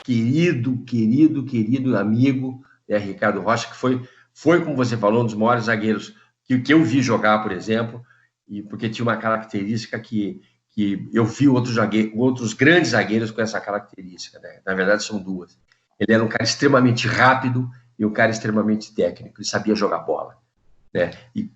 querido amigo, né, Ricardo Rocha, que foi, como você falou, um dos maiores zagueiros que eu vi jogar, por exemplo, e porque tinha uma característica que eu vi outros grandes zagueiros com essa característica, né? Na verdade, são duas. Ele era um cara extremamente rápido e um cara extremamente técnico, ele sabia jogar bola, né? E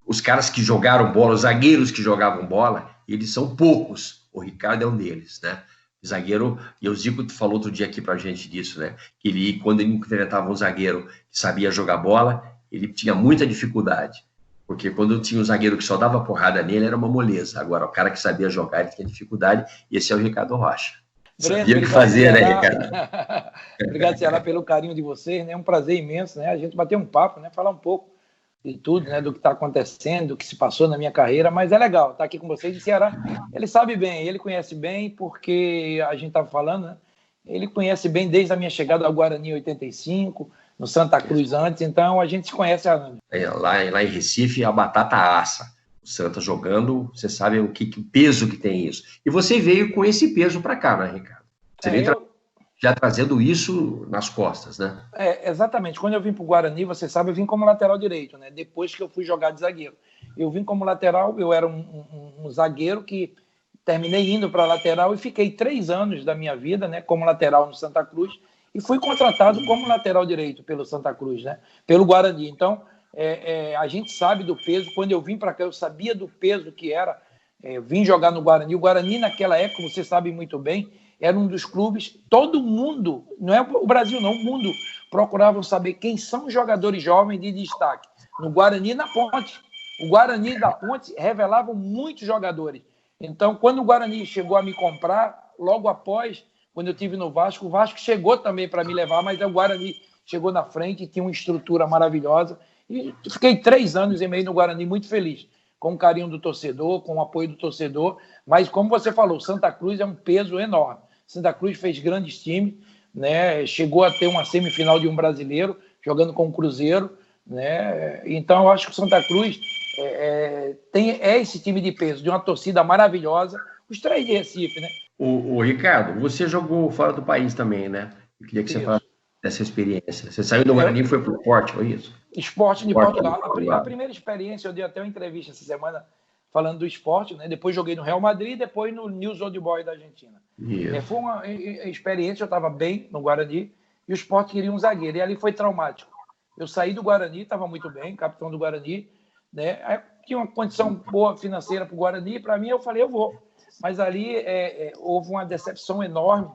os caras que jogaram bola, os zagueiros que jogavam bola, eles são poucos. O Ricardo é um deles, né? Zagueiro, e o Zico falou outro dia aqui pra gente disso, né? Que ele, quando ele enfrentava um zagueiro que sabia jogar bola, ele tinha muita dificuldade. Porque quando tinha um zagueiro que só dava porrada nele, era uma moleza. Agora, o cara que sabia jogar, ele tinha dificuldade, e esse é o Ricardo Rocha. Breno, sabia o que fazer, né, Ricardo? Obrigado, Ceará, pelo carinho de vocês, né? É um prazer imenso, né? A gente bater um papo, né? Falar um pouco de tudo, né? Do que está acontecendo, do que se passou na minha carreira, mas é legal estar aqui com vocês. E Ceará, ele sabe bem, ele conhece bem, porque a gente estava falando, né? Ele conhece bem desde a minha chegada ao Guarani em 85, no Santa Cruz antes, então a gente se conhece há anos. Lá em Recife, a batata assa. O Santa jogando, você sabe o peso que tem isso. E você veio com esse peso para cá, né, Ricardo? Você veio já trazendo isso nas costas, né? Exatamente. Quando eu vim para o Guarani, você sabe, eu vim como lateral direito, né? Depois que eu fui jogar de zagueiro. Eu vim como lateral, eu era um zagueiro que terminei indo para lateral e fiquei 3 anos da minha vida, né, como lateral no Santa Cruz e fui contratado como lateral direito pelo Santa Cruz, né, pelo Guarani. Então, a gente sabe do peso. Quando eu vim para cá, eu sabia do peso que era vim jogar no Guarani. O Guarani, naquela época, você sabe muito bem, era um dos clubes, todo mundo, não é o Brasil não, o mundo, procuravam saber quem são os jogadores jovens de destaque. No Guarani e na Ponte. O Guarani da Ponte revelavam muitos jogadores. Então, quando o Guarani chegou a me comprar, logo após, quando eu estive no Vasco, o Vasco chegou também para me levar, mas o Guarani chegou na frente, tinha uma estrutura maravilhosa. E fiquei 3 anos e meio no Guarani muito feliz, com o carinho do torcedor, com o apoio do torcedor. Mas, como você falou, Santa Cruz é um peso enorme. Santa Cruz fez grandes times, né? Chegou a ter uma semifinal de um brasileiro, jogando com o Cruzeiro, né? Então, eu acho que o Santa Cruz tem esse time de peso, de uma torcida maravilhosa, os 3 de Recife, né? O Ricardo, você jogou fora do país também, né? Eu queria que você falasse dessa experiência. Você saiu do Guarani e foi para o Sport, foi isso? Sport de Portugal. A primeira experiência, eu dei até uma entrevista essa semana falando do Sport, né? Depois joguei no Real Madrid, depois no News Old Boys da Argentina. Foi uma experiência, eu estava bem no Guarani e o Sport queria um zagueiro, e ali foi traumático. Eu saí do Guarani, estava muito bem, capitão do Guarani, né? Aí, tinha uma condição boa financeira para o Guarani, para mim eu falei, eu vou. Mas ali houve uma decepção enorme,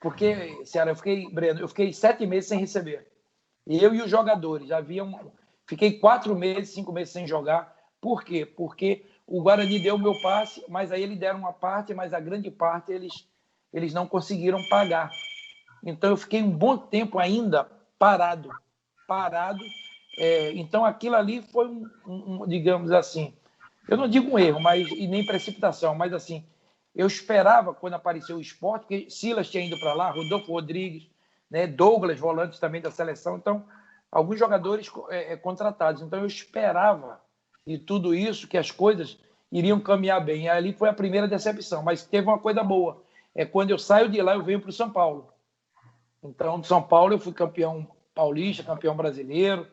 porque, Ceará, Breno, eu fiquei 7 meses sem receber. Eu e os jogadores, fiquei 4 meses, 5 meses sem jogar. Por quê? Porque o Guarani deu o meu passe, mas aí eles deram uma parte, mas a grande parte eles não conseguiram pagar. Então eu fiquei um bom tempo ainda parado. Então aquilo ali foi digamos assim, eu não digo um erro, e nem precipitação, mas assim, eu esperava quando apareceu o Sport, porque Silas tinha ido para lá, Rodolfo Rodrigues, né, Douglas, volantes também da seleção, então alguns jogadores contratados. Então eu esperava de tudo isso que as coisas iriam caminhar bem. E ali foi a primeira decepção, mas teve uma coisa boa. Quando eu saio de lá, eu venho para o São Paulo. Então, do São Paulo, eu fui campeão paulista, campeão brasileiro,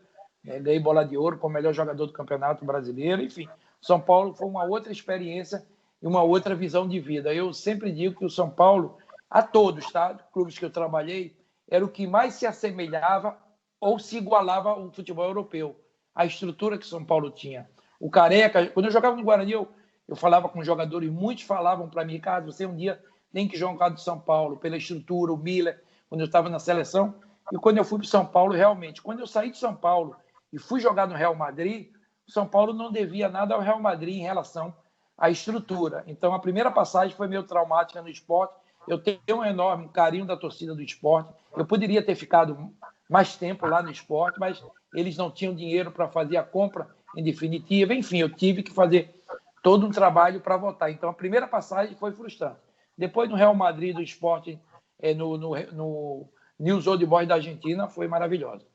ganhei bola de ouro como melhor jogador do campeonato brasileiro. Enfim, São Paulo foi uma outra experiência e uma outra visão de vida. Eu sempre digo que o São Paulo, a todos, tá? Clubes que eu trabalhei, era o que mais se assemelhava ou se igualava ao futebol europeu. A estrutura que São Paulo tinha. O Careca, quando eu jogava no Guarani, eu falava com jogadores, muitos falavam para mim, Ricardo, você um dia tem que jogar do São Paulo, pela estrutura, o Miller, quando eu estava na seleção. E quando eu fui para o São Paulo, realmente, quando eu saí de São Paulo e fui jogar no Real Madrid, o São Paulo não devia nada ao Real Madrid em relação à estrutura. Então, a primeira passagem foi meio traumática no Sport. Eu tenho um enorme carinho da torcida do Sport. Eu poderia ter ficado mais tempo lá no Sport, mas eles não tinham dinheiro para fazer a compra em definitiva. Enfim, eu tive que fazer todo um trabalho para voltar. Então, a primeira passagem foi frustrante. Depois, no Real Madrid, do Sport, no News Old Boys da Argentina, foi maravilhoso.